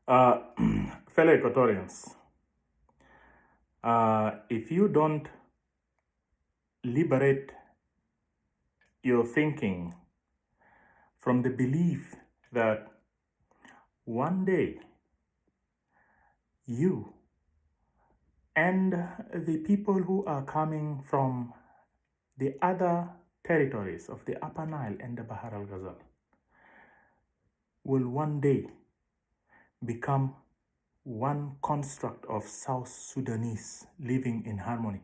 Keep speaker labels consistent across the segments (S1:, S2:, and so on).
S1: Uh, Fellow Equatorians, if you don't liberate your thinking from the belief that one day you and the people who are coming from the other territories of the Upper Nile and the Bahar al-Ghazal will one day become one construct of South Sudanese living in harmony.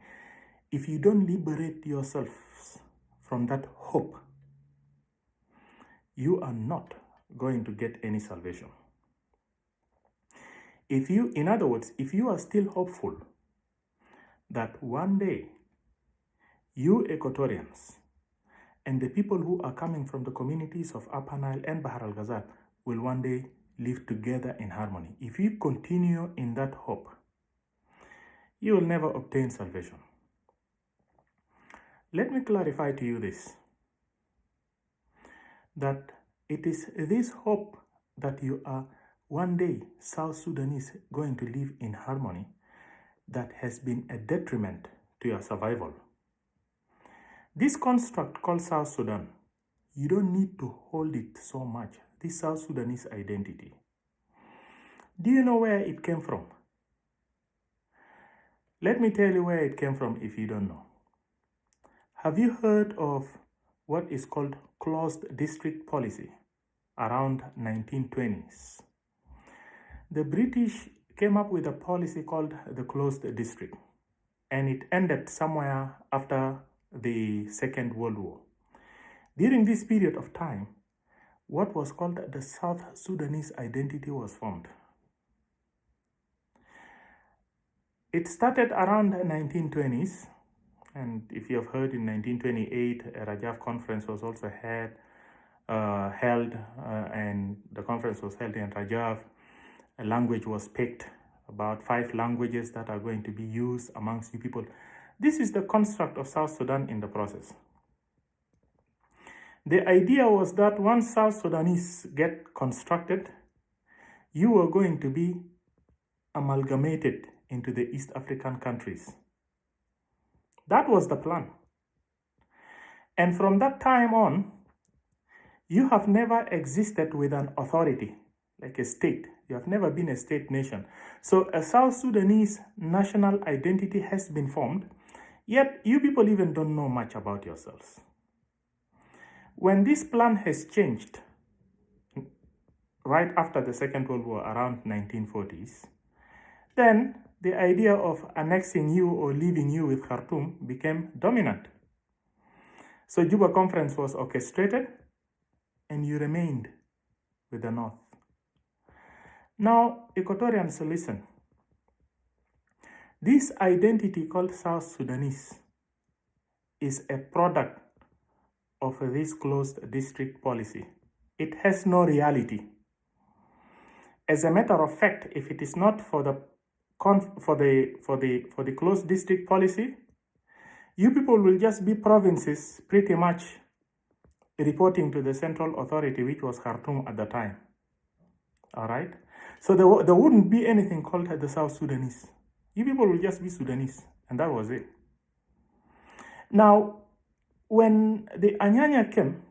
S1: If you don't liberate yourselves from that hope, you are not going to get any salvation. In other words, if you are still hopeful that one day you Equatorians and the people who are coming from the communities of Upper Nile and Bahar al-Ghazal will one day live together in harmony, if you continue in that hope, you will never obtain salvation. Let me clarify to you this, that it is this hope that you are one day South Sudanese going to live in harmony that has been a detriment to your survival. This construct called South Sudan, you don't need to hold it so much, this South Sudanese identity. Do you know where it came from? Let me tell you where it came from if you don't know. Have you heard of what is called closed district policy around 1920s? The British came up with a policy called the closed district, and it ended somewhere after the Second World War. During this period of time, what was called the South Sudanese identity was formed. It started around the 1920s, and if you have heard, in 1928, a Rajaf conference was also held, and the conference was held in Rajaf. A language was picked, about 5 languages that are going to be used amongst you people. This is the construct of South Sudan in the process. The idea was that once South Sudanese get constructed, you are going to be amalgamated into the East African countries. That was the plan. And from that time on, you have never existed with an authority, like a state. You have never been a state nation. So a South Sudanese national identity has been formed, yet you people even don't know much about yourselves. When this plan has changed, right after the Second World War, around 1940s, then the idea of annexing you or leaving you with Khartoum became dominant. So Juba Conference was orchestrated, and you remained with the North. Now, Equatorians, listen. This identity called South Sudanese is a product of this closed district policy. It has no reality. As a matter of fact, if it is not for the closed district policy, you people will just be provinces pretty much reporting to the central authority, which was Khartoum at the time. All right? So there wouldn't be anything called the South Sudanese. You people will just be Sudanese, and that was it. Now, when the Anyanya came,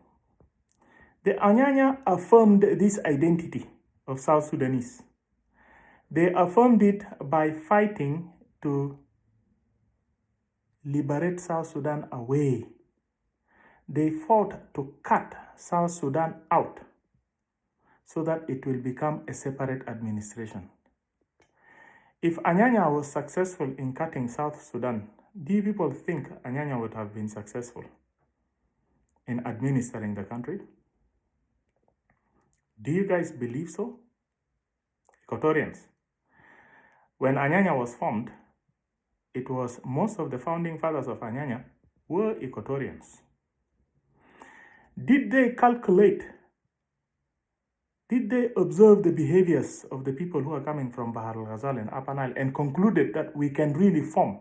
S1: the Anyanya affirmed this identity of South Sudanese. They affirmed it by fighting to liberate South Sudan away. They fought to cut South Sudan out so that it will become a separate administration. If Anyanya was successful in cutting South Sudan, do you people think Anyanya would have been successful in administering the country? Do you guys believe so? Equatorians. When Anyanya was formed, it was most of the founding fathers of Anyanya were Equatorians. Did they calculate? Did they observe the behaviors of the people who are coming from Bahar al-Ghazal and Upper Nile and concluded that we can really form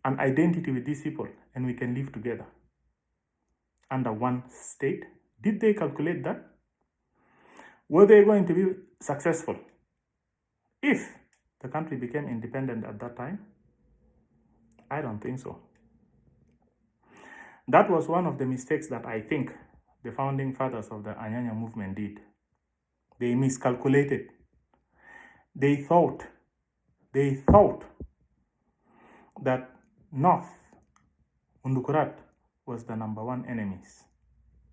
S1: an identity with these people and we can live together under one state? Did they calculate that? Were they going to be successful if the country became independent at that time? I don't think so. That was one of the mistakes that I think the founding fathers of the Anyanya movement did. They miscalculated. They thought that North, Undukurat, was the number one enemies.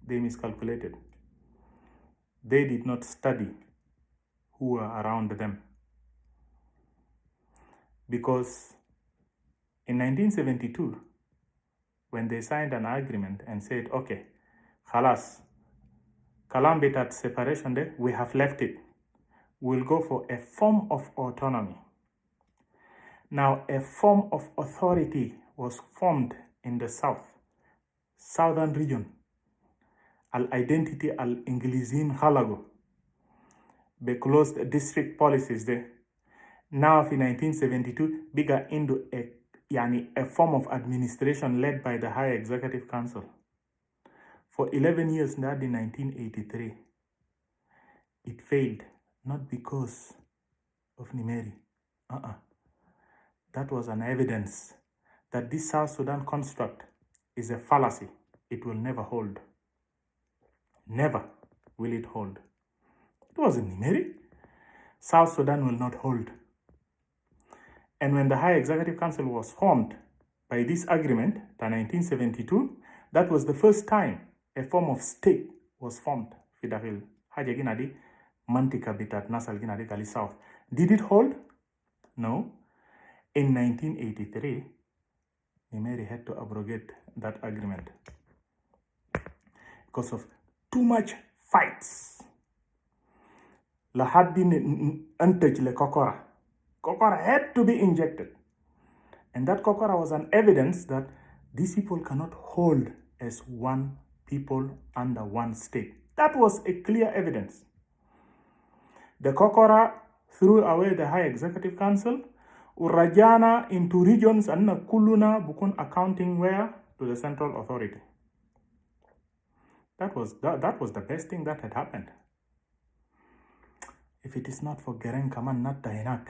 S1: They miscalculated. They did not study who were around them. Because in 1972, when they signed an agreement and said, okay, Khalas, Kalambitat separation day, we have left it. We'll go for a form of autonomy. Now, a form of authority was formed in the southern region. Al-identity al-Ingilizin Khalago. They closed district policies there. Now, in 1972, bigger into a form of administration led by the High Executive Council. For 11 years, now in 1983, it failed, not because of Nimeri. That was an evidence that this South Sudan construct is a fallacy. It will never hold. Never will it hold. It wasn't Nimeri. South Sudan will not hold. And when the High Executive Council was formed by this agreement, the 1972, that was the first time a form of state was formed. Fidahil Haja Ginadi, Mantika Bitat Nasal Ginadi Kali South. Did it hold? No. In 1983, Nimeri had to abrogate that agreement because of too much fights. Lahadin untouched le Kokora. Kokora had to be injected. And that Kokora was an evidence that these people cannot hold as one people under one state. That was a clear evidence. The Kokora threw away the High Executive Council, Urajana into regions and Kuluna Bukun accounting where to the central authority. That was the best thing that had happened. If it is not for Geren Kaman Nat Dainak,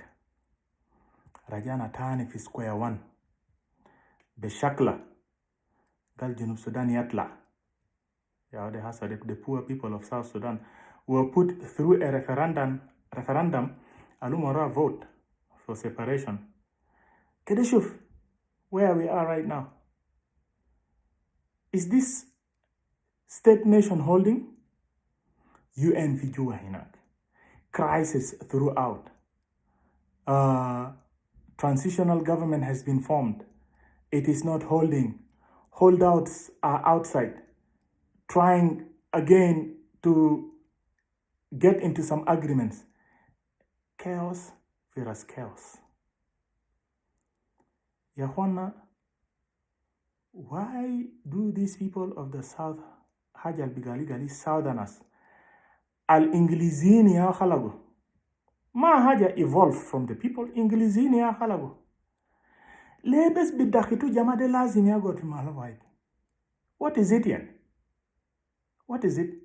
S1: Rajana Tani fi square one. Beshakla. Gal Junub Sudan Yatla. The poor people of South Sudan were put through a referendum, Alumora vote for separation. Kedeshuf, where we are right now. Is this state nation holding? UN Vijua Hinak. Crisis throughout. Transitional government has been formed. It is not holding. Holdouts are outside, trying again to get into some agreements. Chaos versus chaos. Yahwana, why do these people of the South, Hajal Bigali Southerners, Al-Ingilizini ya khalagu? Ma haja evolved from the people, Ingilizini ya khalagu. Lebes bidakhitu jamade lazim ya got malawait. What is it here? What is it?